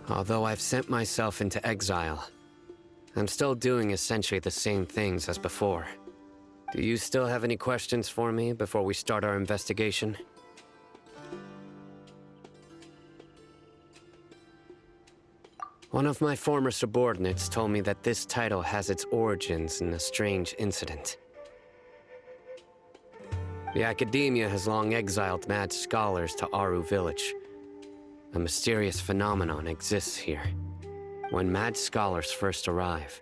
Although I've sent myself into exile, I'm still doing essentially the same things as before. Do you still have any questions for me before we start our investigation? One of my former subordinates told me that this title has its origins in a strange incident. The Academia has long exiled mad scholars to Aru Village. A mysterious phenomenon exists here. When mad scholars first arrive,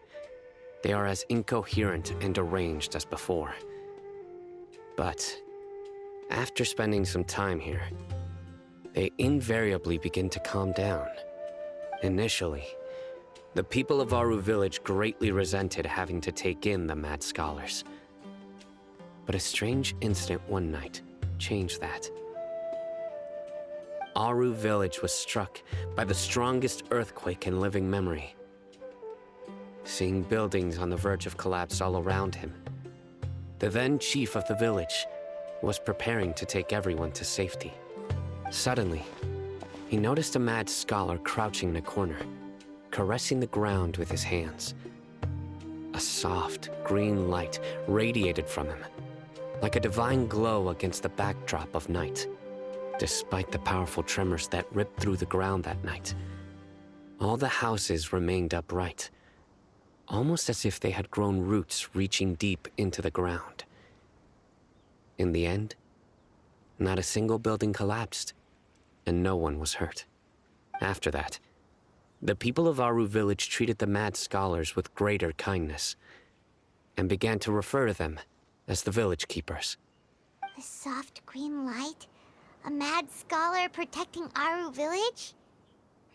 they are as incoherent and deranged as before. But after spending some time here, they invariably begin to calm down. Initially, the people of Aru Village greatly resented having to take in the mad scholars. But a strange incident one night changed that. Aru Village was struck by the strongest earthquake in living memory. Seeing buildings on the verge of collapse all around him, the then chief of the village was preparing to take everyone to safety. Suddenly, he noticed a mad scholar crouching in a corner, caressing the ground with his hands. A soft, green light radiated from him, like a divine glow against the backdrop of night. Despite the powerful tremors that ripped through the ground that night, all the houses remained upright, almost as if they had grown roots reaching deep into the ground. In the end, not a single building collapsed, and no one was hurt. After that, the people of Aru Village treated the mad scholars with greater kindness, and began to refer to them as the village keepers. The soft green light? A mad scholar protecting Aru Village?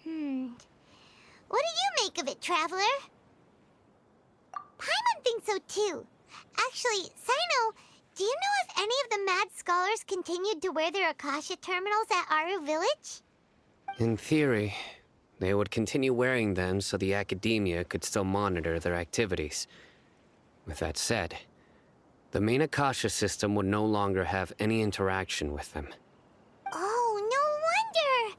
What do you make of it, Traveler? Paimon thinks so too. Actually, Sino, do you know if any of the mad scholars continued to wear their Akasha terminals at Aru Village? In theory, they would continue wearing them so the Academia could still monitor their activities. With that said, the main Akasha system would no longer have any interaction with them. Oh, no wonder!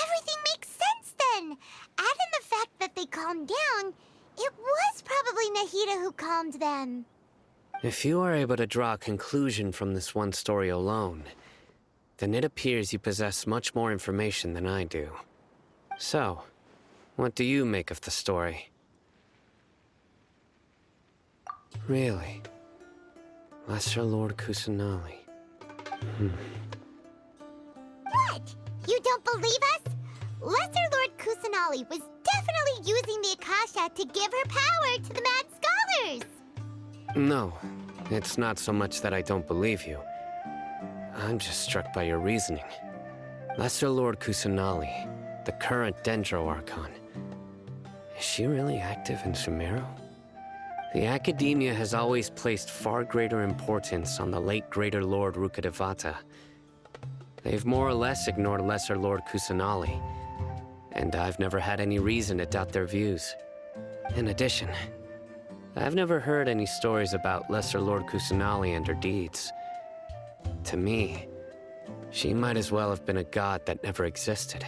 Everything makes sense then! Add in the fact that they calmed down, it was probably Nahida who calmed them. If you are able to draw a conclusion from this one story alone, then it appears you possess much more information than I do. So, what do you make of the story? Really? Lesser Lord Kusanali. What? You don't believe us? Lesser Lord Kusanali was definitely using the Akasha to give her power to the mad scholars! No, it's not so much that I don't believe you. I'm just struck by your reasoning. Lesser Lord Kusanali, the current Dendro Archon. Is she really active in Sumeru? The Academia has always placed far greater importance on the late Greater Lord Rukkhadevata. They've more or less ignored Lesser Lord Kusanali, and I've never had any reason to doubt their views. In addition, I've never heard any stories about Lesser Lord Kusanali and her deeds. To me, she might as well have been a god that never existed.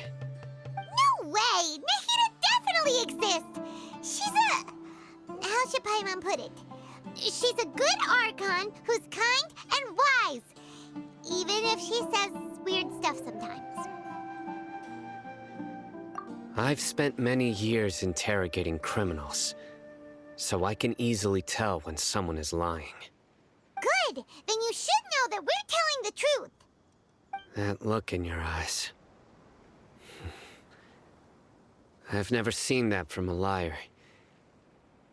No way! Nahida definitely exists! She's a... how should Paimon put it? She's a good Archon who's kind and wise, even if she says weird stuff sometimes. I've spent many years interrogating criminals, so I can easily tell when someone is lying. Good! Then you should know that we're telling the truth! That look in your eyes. I've never seen that from a liar.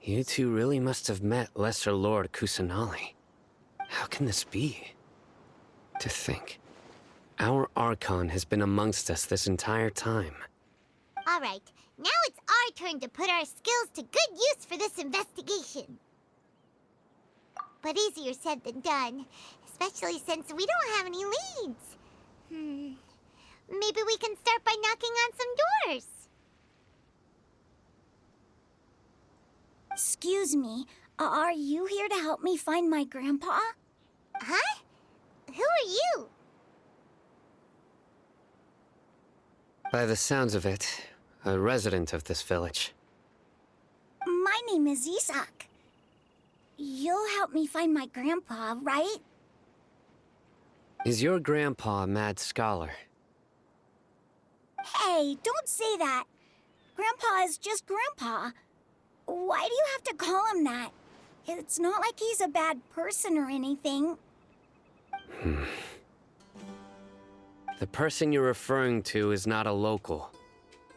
You two really must have met Lesser Lord Kusanali. How can this be? To think, our Archon has been amongst us this entire time. Alright, now it's our turn to put our skills to good use for this investigation. But easier said than done, especially since we don't have any leads. Maybe we can start by knocking on some doors. Excuse me, are you here to help me find my grandpa? Huh? Who are you? By the sounds of it, a resident of this village. My name is Isak. You'll help me find my grandpa, right? Is your grandpa a mad scholar? Hey, don't say that. Grandpa is just Grandpa. Why do you have to call him that? It's not like he's a bad person or anything. The person you're referring to is not a local,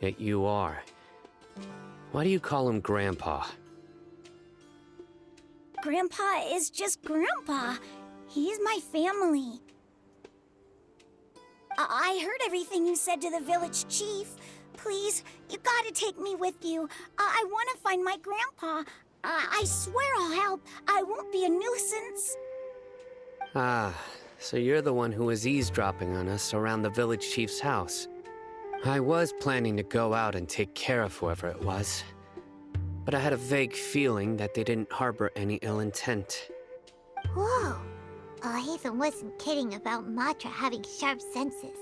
yet you are. Why do you call him Grandpa? Grandpa is just Grandpa. He's my family. I heard everything you said to the village chief. Please, you gotta take me with you. I want to find my grandpa. I swear I'll help. I won't be a nuisance. Ah, so you're the one who was eavesdropping on us around the village chief's house. I was planning to go out and take care of whoever it was, but I had a vague feeling that they didn't harbor any ill intent. Whoa. Haven wasn't kidding about Matra having sharp senses.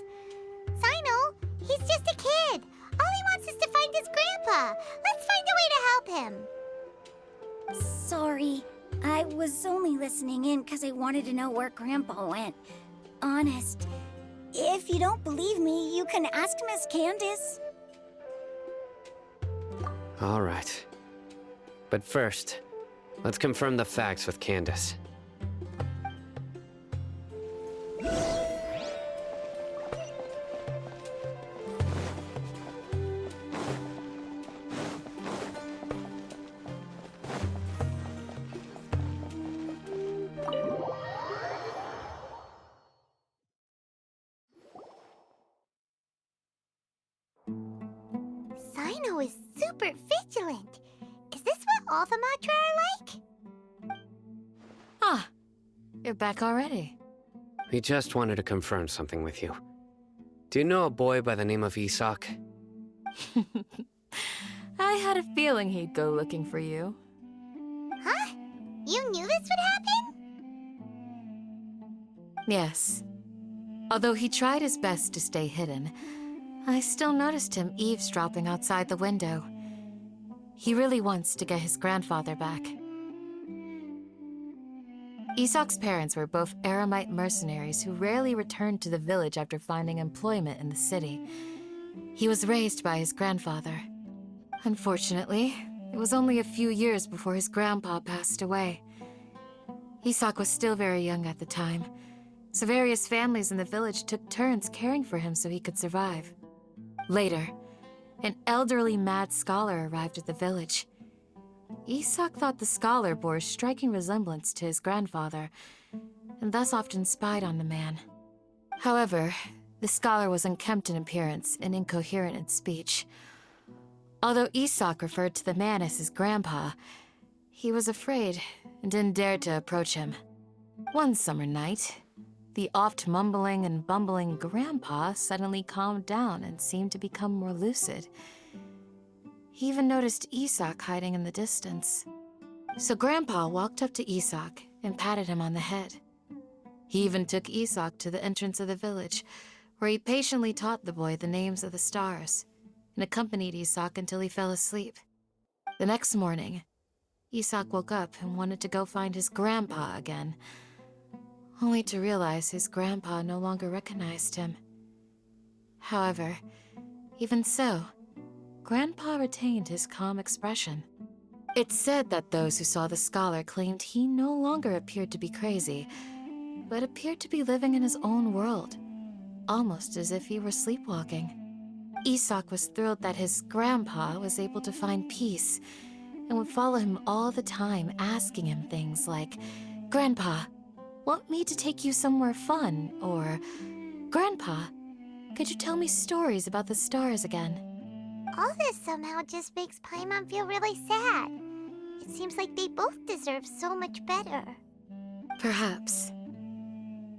Sino, he's just a kid. All he wants is to find his grandpa. Let's find a way to help him. Sorry. I was only listening in because I wanted to know where Grandpa went. Honest. If you don't believe me, you can ask Miss Candace. All right. But first, let's confirm the facts with Candace. Sino is super vigilant. Is this what all the Matra are like? Ah, you're back already. We just wanted to confirm something with you. Do you know a boy by the name of Isak? I had a feeling he'd go looking for you. Huh? You knew this would happen? Yes. Although he tried his best to stay hidden, I still noticed him eavesdropping outside the window. He really wants to get his grandfather back. Isak's parents were both Aramite mercenaries who rarely returned to the village after finding employment in the city. He was raised by his grandfather. Unfortunately, it was only a few years before his grandpa passed away. Isak was still very young at the time, so various families in the village took turns caring for him so he could survive. Later, an elderly mad scholar arrived at the village. Isak thought the scholar bore a striking resemblance to his grandfather, and thus often spied on the man. However, the scholar was unkempt in appearance and incoherent in speech. Although Isak referred to the man as his grandpa, he was afraid and didn't dare to approach him. One summer night, the oft mumbling and bumbling grandpa suddenly calmed down and seemed to become more lucid. He even noticed Isak hiding in the distance. So Grandpa walked up to Isak and patted him on the head. He even took Isak to the entrance of the village, where he patiently taught the boy the names of the stars and accompanied Isak until he fell asleep. The next morning, Isak woke up and wanted to go find his grandpa again, only to realize his grandpa no longer recognized him. However, even so, Grandpa retained his calm expression. It's said that those who saw the scholar claimed he no longer appeared to be crazy, but appeared to be living in his own world, almost as if he were sleepwalking. Isak was thrilled that his grandpa was able to find peace and would follow him all the time, asking him things like, "Grandpa, want me to take you somewhere fun?" Or, "Grandpa, could you tell me stories about the stars again?" All this somehow just makes Paimon feel really sad. It seems like they both deserve so much better. Perhaps.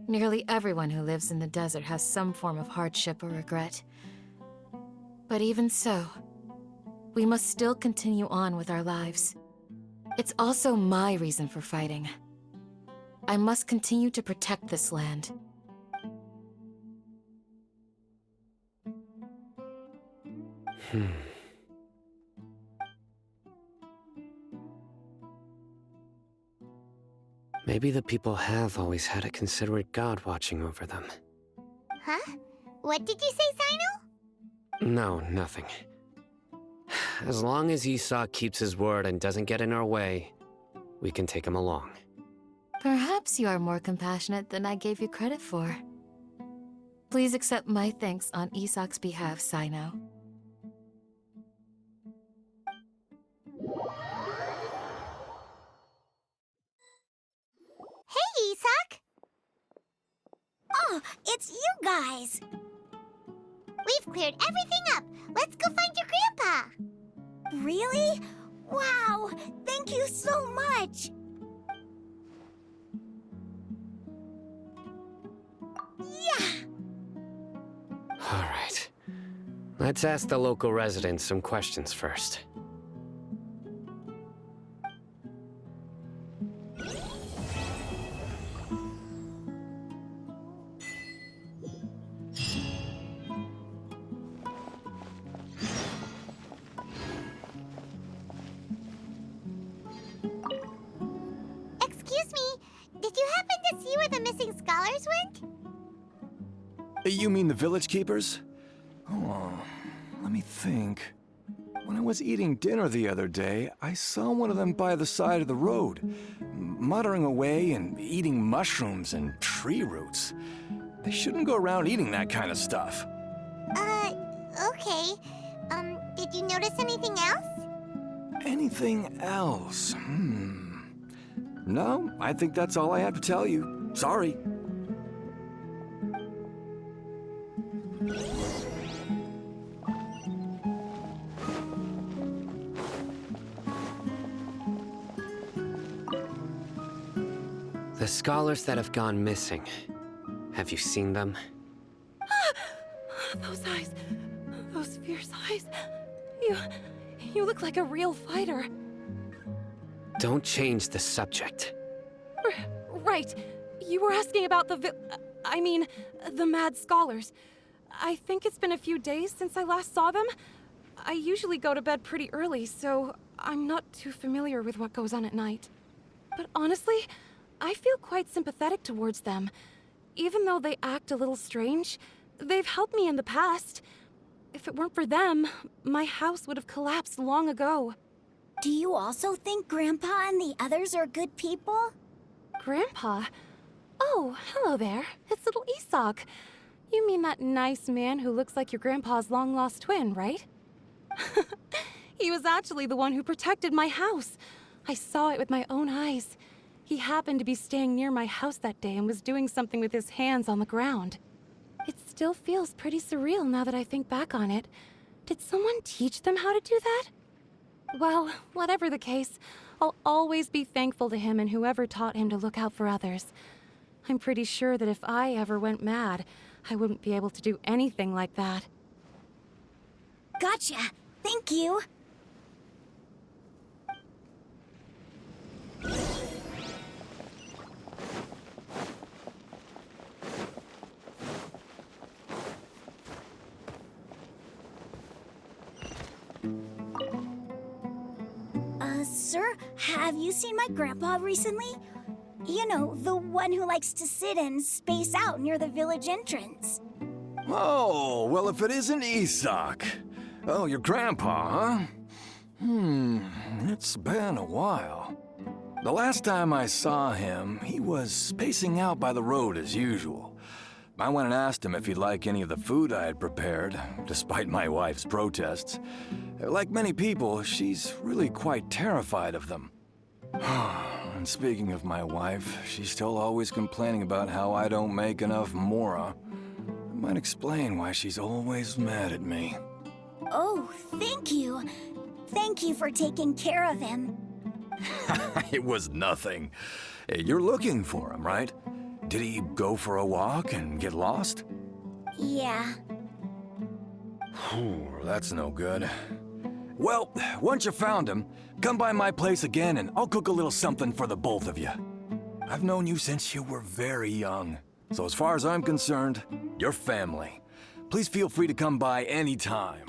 Nearly everyone who lives in the desert has some form of hardship or regret. But even so, we must still continue on with our lives. It's also my reason for fighting. I must continue to protect this land. Maybe the people have always had a considerate god watching over them. Huh? What did you say, Sino? No, nothing. As long as Esau keeps his word and doesn't get in our way, we can take him along. Perhaps you are more compassionate than I gave you credit for. Please accept my thanks on Isak's behalf, Sino. Hey, Isak! Oh, it's you guys! We've cleared everything up. Let's go find your grandpa. Really? Wow! Thank you so much! Yeah! All right. Let's ask the local residents some questions first. Excuse me, did you happen to see where the missing scholars went? You mean the village keepers? Oh, let me think. When I was eating dinner the other day, I saw one of them by the side of the road, muttering away and eating mushrooms and tree roots. They shouldn't go around eating that kind of stuff. Okay. Did you notice anything else? Anything else? No, I think that's all I have to tell you. Sorry. The scholars that have gone missing. Have you seen them? Those eyes. Those fierce eyes. You look like a real fighter. Don't change the subject. Right. You were asking about the mad scholars. I think it's been a few days since I last saw them. I usually go to bed pretty early, so I'm not too familiar with what goes on at night. But honestly, I feel quite sympathetic towards them. Even though they act a little strange, they've helped me in the past. If it weren't for them, my house would have collapsed long ago. Do you also think Grandpa and the others are good people? Grandpa? Oh, hello there. It's little Isak. You mean that nice man who looks like your grandpa's long-lost twin, right? He was actually the one who protected my house. I saw it with my own eyes. He happened to be staying near my house that day and was doing something with his hands on the ground. It still feels pretty surreal now that I think back on it. Did someone teach them how to do that? Well, whatever the case, I'll always be thankful to him and whoever taught him to look out for others. I'm pretty sure that if I ever went mad, I wouldn't be able to do anything like that. Gotcha. Thank you. Sir, have you seen my grandpa recently? You know, the one who likes to sit and space out near the village entrance. Oh, well, if it isn't Isak. Oh, your grandpa, huh? It's been a while. The last time I saw him, he was spacing out by the road as usual. I went and asked him if he'd like any of the food I had prepared, despite my wife's protests. Like many people, she's really quite terrified of them. And speaking of my wife, she's still always complaining about how I don't make enough mora. That might explain why she's always mad at me. Oh, thank you. Thank you for taking care of him. It was nothing. You're looking for him, right? Did he go for a walk and get lost? Yeah. That's no good. Well, once you found him, come by my place again and I'll cook a little something for the both of you. I've known you since you were very young, so as far as I'm concerned, you're family. Please feel free to come by anytime.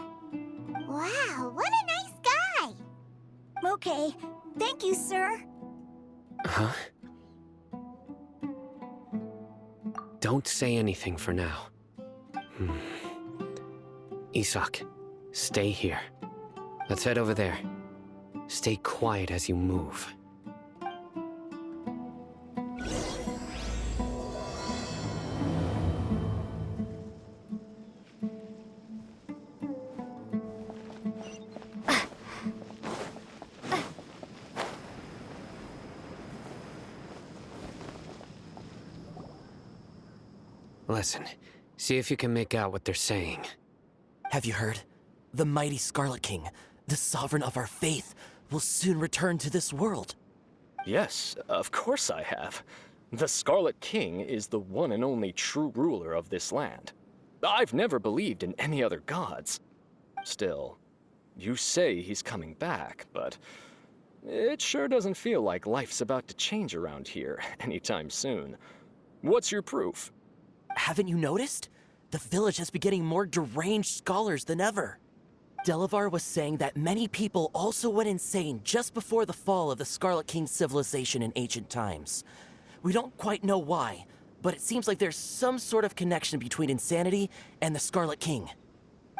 Wow, what a nice guy! Okay. Thank you, sir. Huh? don't say anything for now. Isak, stay here. Let's head over there. Stay quiet as you move. Listen, see if you can make out what they're saying. Have you heard? The mighty Scarlet King, the sovereign of our faith, will soon return to this world. Yes, of course I have. The Scarlet King is the one and only true ruler of this land. I've never believed in any other gods. Still, you say he's coming back, but it sure doesn't feel like life's about to change around here anytime soon. What's your proof? Haven't you noticed? The village has been getting more deranged scholars than ever. Delavar was saying that many people also went insane just before the fall of the Scarlet King's civilization in ancient times. We don't quite know why, but it seems like there's some sort of connection between insanity and the Scarlet King.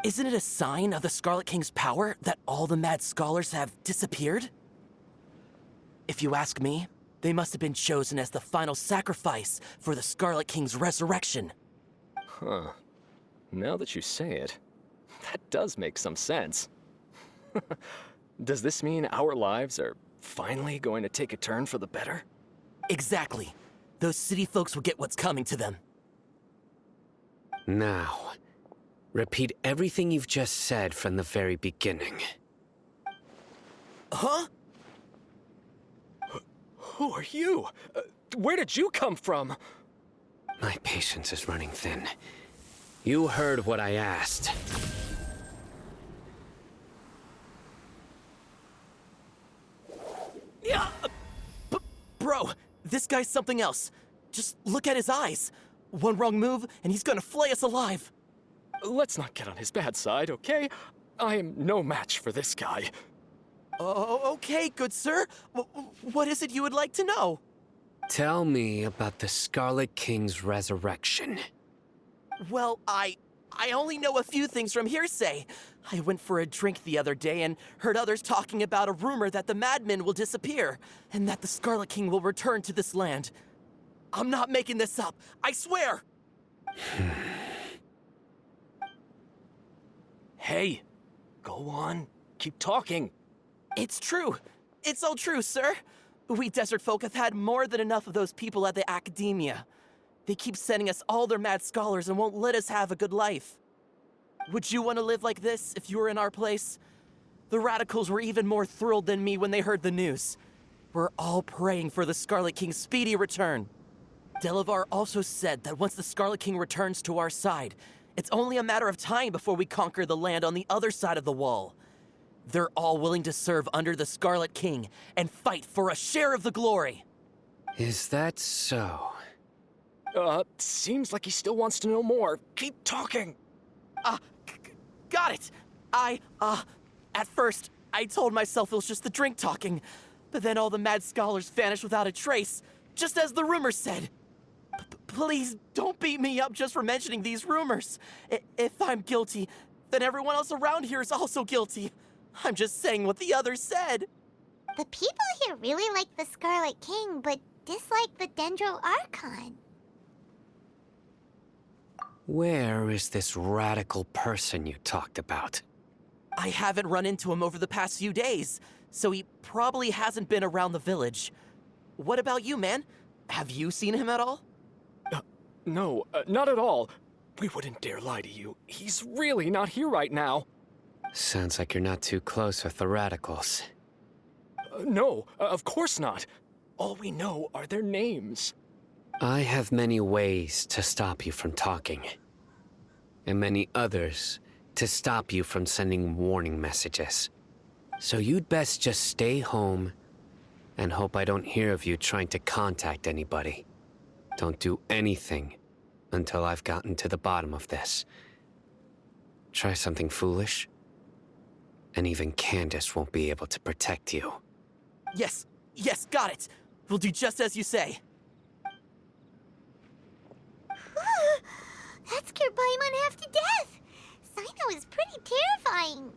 Isn't it a sign of the Scarlet King's power that all the mad scholars have disappeared? If you ask me, they must have been chosen as the final sacrifice for the Scarlet King's resurrection. Huh. Now that you say it, that does make some sense. Does this mean our lives are finally going to take a turn for the better? Exactly. Those city folks will get what's coming to them. Now, repeat everything you've just said from the very beginning. Huh? Who are you? Where did you come from? My patience is running thin. You heard what I asked. Yeah, bro, this guy's something else. Just look at his eyes. One wrong move, and he's gonna flay us alive. Let's not get on his bad side, okay? I am no match for this guy. Oh, okay, good sir. What is it you would like to know? Tell me about the Scarlet King's resurrection. Well, I only know a few things from hearsay. I went for a drink the other day and heard others talking about a rumor that the madmen will disappear and that the Scarlet King will return to this land. I'm not making this up, I swear! Hey, go on. Keep talking. It's true. It's all true, sir. We desert folk have had more than enough of those people at the academia. They keep sending us all their mad scholars and won't let us have a good life. Would you want to live like this if you were in our place? The radicals were even more thrilled than me when they heard the news. We're all praying for the Scarlet King's speedy return. Delavar also said that once the Scarlet King returns to our side, it's only a matter of time before we conquer the land on the other side of the wall. They're all willing to serve under the Scarlet King and fight for a share of the glory. Is that so? Seems like he still wants to know more. Keep talking. Got it. At first, I told myself it was just the drink talking, but then all the mad scholars vanished without a trace, just as the rumors said. Please don't beat me up just for mentioning these rumors. If I'm guilty, then everyone else around here is also guilty. I'm just saying what the others said. The people here really like the Scarlet King, but dislike the Dendro Archon. Where is this radical person you talked about? I haven't run into him over the past few days, so he probably hasn't been around the village. What about you, man? Have you seen him at all? No, not at all. We wouldn't dare lie to you. He's really not here right now. Sounds like you're not too close with the radicals. No, of course not. All we know are their names. I have many ways to stop you from talking. And many others to stop you from sending warning messages. So you'd best just stay home and hope I don't hear of you trying to contact anybody. Don't do anything until I've gotten to the bottom of this. Try something foolish, and even Candace won't be able to protect you. Yes, got it. We'll do just as you say. Whew. scared Paimon half to death. Sino is pretty terrifying.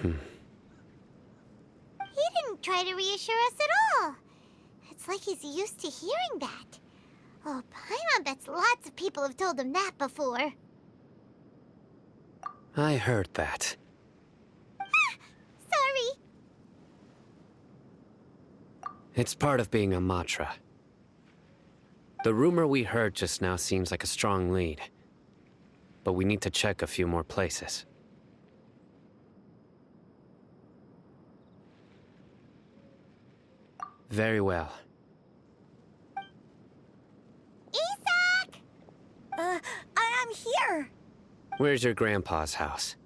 He didn't try to reassure us at all. It's like he's used to hearing that. Oh, Paimon bets lots of people have told him that before. I heard that. Sorry. It's part of being a Matra. The rumor we heard just now seems like a strong lead. But we need to check a few more places. Very well. Isak! I'm here. Where's your grandpa's house?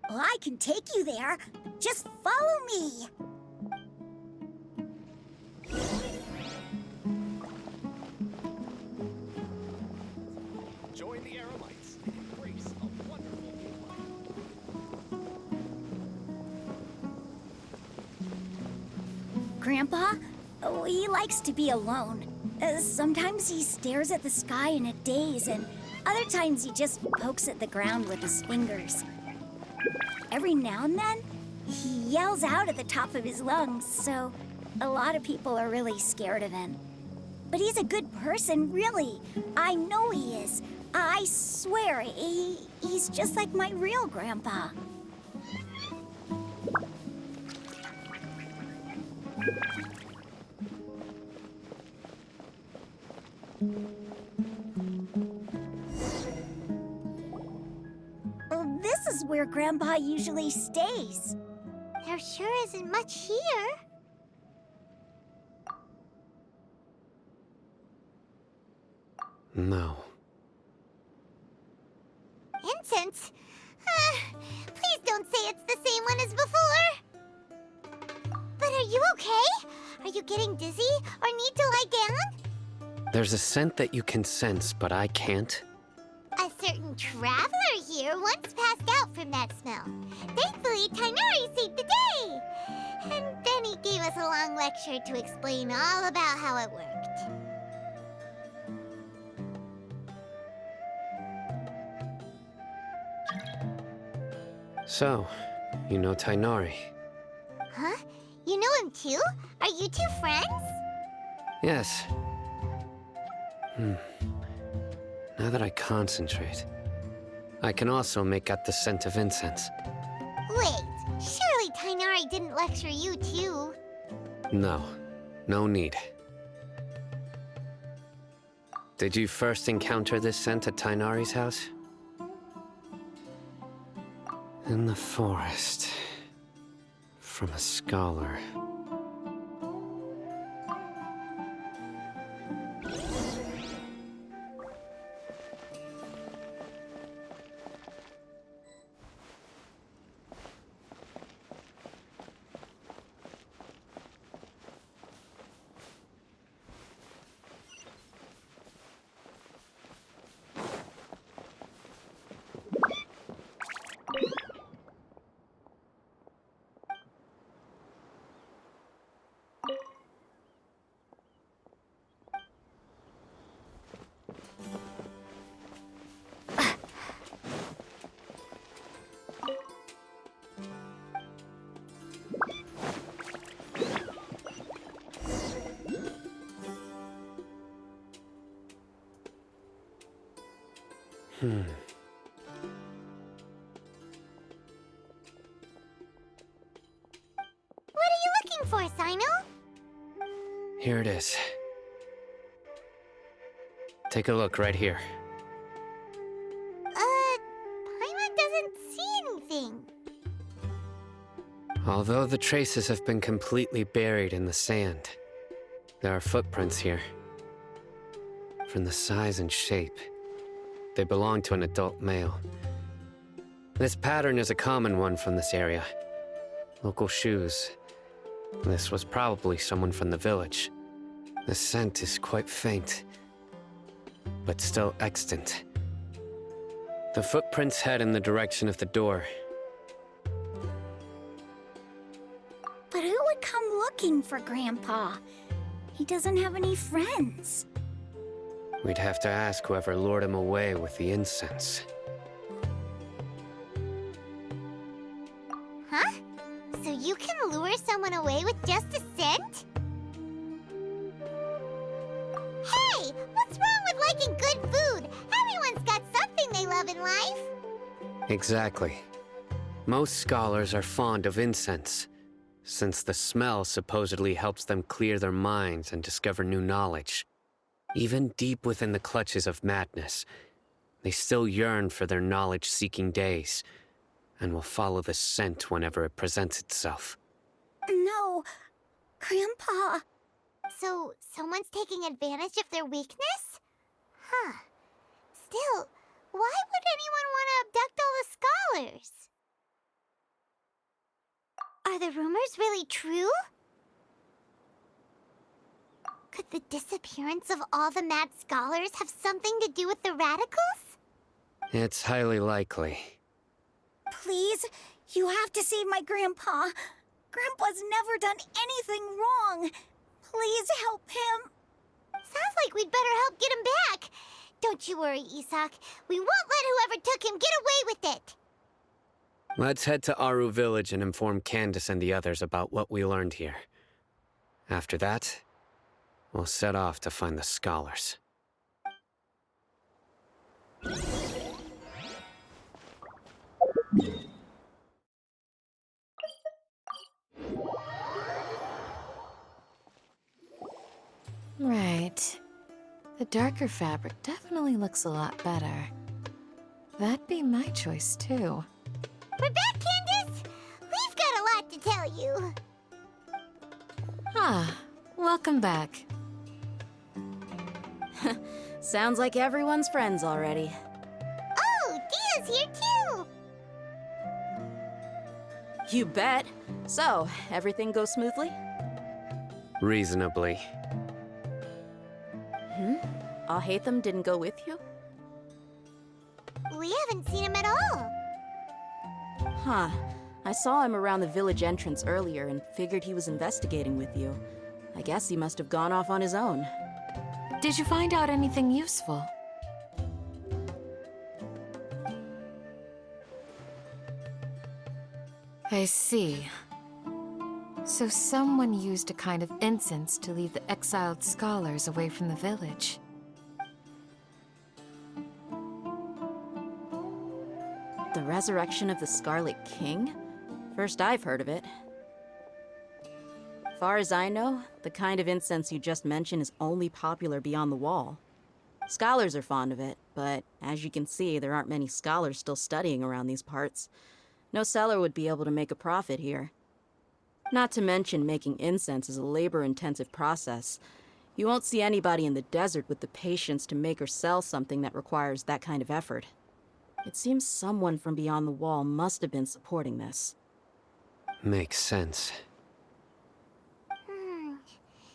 Well, I can take you there. Just follow me. Join the Aramites and embrace a wonderful new life. Grandpa? Oh, he likes to be alone. Sometimes he stares at the sky in a daze, and other times he just pokes at the ground with his fingers. Every now and then, he yells out at the top of his lungs, so a lot of people are really scared of him. But he's a good person, really. I know he is. I swear, he's just like my real grandpa. Well, this is where Grandpa usually stays. There sure isn't much here. No. Incense? Please don't say it's the same one as before. But are you okay? Are you getting dizzy or need to lie down? There's a scent that you can sense, but I can't. A certain traveler here once passed out from that smell. Thankfully, Tainari saved the day. And then he gave us a long lecture to explain all about how it worked. So, you know Tainari? Huh? You know him too? Are you two friends? Yes. Now that I concentrate, I can also make out the scent of incense. Wait, surely Tainari didn't lecture you too? No, no need. Did you first encounter this scent at Tainari's house? In the forest. From a scholar. What are you looking for, Sino? Here it is. Take a look right here. Paimon doesn't see anything. Although the traces have been completely buried in the sand, there are footprints here. From the size and shape, they belong to an adult male. This pattern is a common one from this area. Local shoes. This was probably someone from the village. The scent is quite faint, but still extant. The footprints head in the direction of the door. But who would come looking for Grandpa? He doesn't have any friends. We'd have to ask whoever lured him away with the incense. Huh? So you can lure someone away with just a scent? Hey! What's wrong with liking good food? Everyone's got something they love in life. Exactly. Most scholars are fond of incense, since the smell supposedly helps them clear their minds and discover new knowledge. Even deep within the clutches of madness, they still yearn for their knowledge-seeking days, and will follow the scent whenever it presents itself. No, Grandpa. So, someone's taking advantage of their weakness? Huh. Still, why would anyone want to abduct all the scholars? Are the rumors really true? Could the disappearance of all the mad scholars have something to do with the radicals? It's highly likely. Please, you have to save my Grandpa. Grandpa's never done anything wrong. Please help him. Sounds like we'd better help get him back. Don't you worry, Isak. We won't let whoever took him get away with it. Let's head to Aru Village and inform Candace and the others about what we learned here. After that, we'll set off to find the scholars. Right. The darker fabric definitely looks a lot better. That'd be my choice, too. We're back, Candace! We've got a lot to tell you. Ah, welcome back. Sounds like everyone's friends already. Oh, Dia's here too! You bet. So, everything goes smoothly? Reasonably. Alhaitham didn't go with you? We haven't seen him at all. Huh. I saw him around the village entrance earlier and figured he was investigating with you. I guess he must have gone off on his own. Did you find out anything useful? I see. So someone used a kind of incense to lead the exiled scholars away from the village. The resurrection of the Scarlet King? First I've heard of it. Far as I know, the kind of incense you just mentioned is only popular beyond the wall. Scholars are fond of it, but as you can see, there aren't many scholars still studying around these parts. No seller would be able to make a profit here. Not to mention making incense is a labor-intensive process. You won't see anybody in the desert with the patience to make or sell something that requires that kind of effort. It seems someone from beyond the wall must have been supporting this. Makes sense.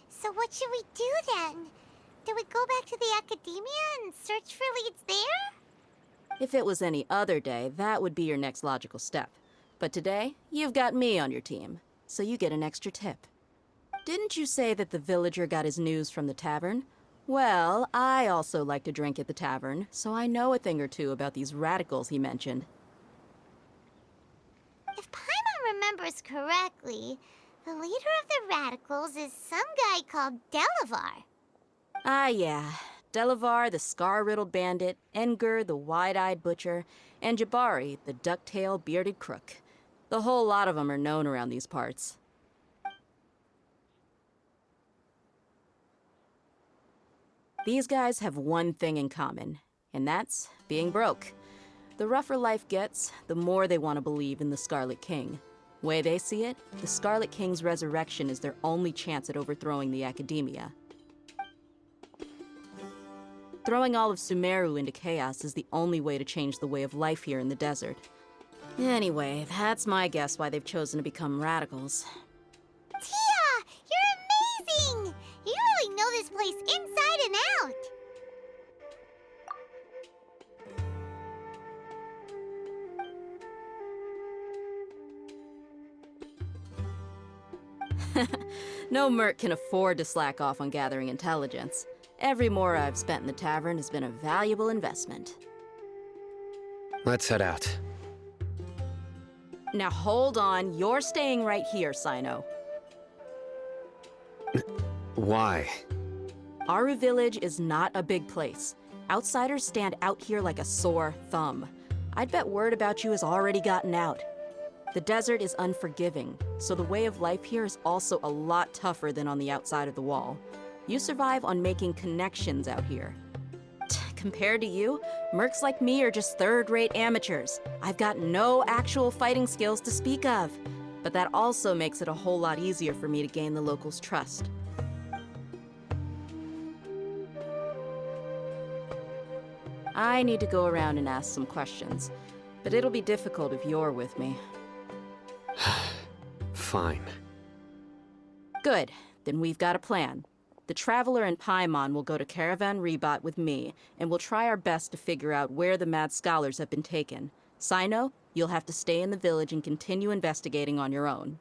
So what should we do then? Do we go back to the academia and search for leads there? If it was any other day, that would be your next logical step. But today, you've got me on your team, so you get an extra tip. Didn't you say that the villager got his news from the tavern? Well, I also like to drink at the tavern, so I know a thing or two about these radicals he mentioned. If Paimon remembers correctly, the leader of the radicals is some guy called Delavar. Ah, yeah. Delavar, the scar-riddled bandit, Engur, the wide-eyed butcher, and Jabari, the duck-tailed bearded crook. The whole lot of them are known around these parts. These guys have one thing in common, and that's being broke. The rougher life gets, the more they want to believe in the Scarlet King. Way they see it, the Scarlet King's resurrection is their only chance at overthrowing the academia. Throwing all of Sumeru into chaos is the only way to change the way of life here in the desert. Anyway, that's my guess why they've chosen to become radicals. Tia! You're amazing! You really know this place inside and out! No merc can afford to slack off on gathering intelligence. Every mora I've spent in the tavern has been a valuable investment. Let's head out. Now hold on, you're staying right here, Sino. Why? Aru Village is not a big place. Outsiders stand out here like a sore thumb. I'd bet word about you has already gotten out. The desert is unforgiving, so the way of life here is also a lot tougher than on the outside of the wall. You survive on making connections out here. Compared to you, mercs like me are just third-rate amateurs. I've got no actual fighting skills to speak of. But that also makes it a whole lot easier for me to gain the locals' trust. I need to go around and ask some questions, but it'll be difficult if you're with me. Fine. Good, then we've got a plan. The Traveler and Paimon will go to Caravan Rebot with me, and we'll try our best to figure out where the Mad Scholars have been taken. Sino, you'll have to stay in the village and continue investigating on your own.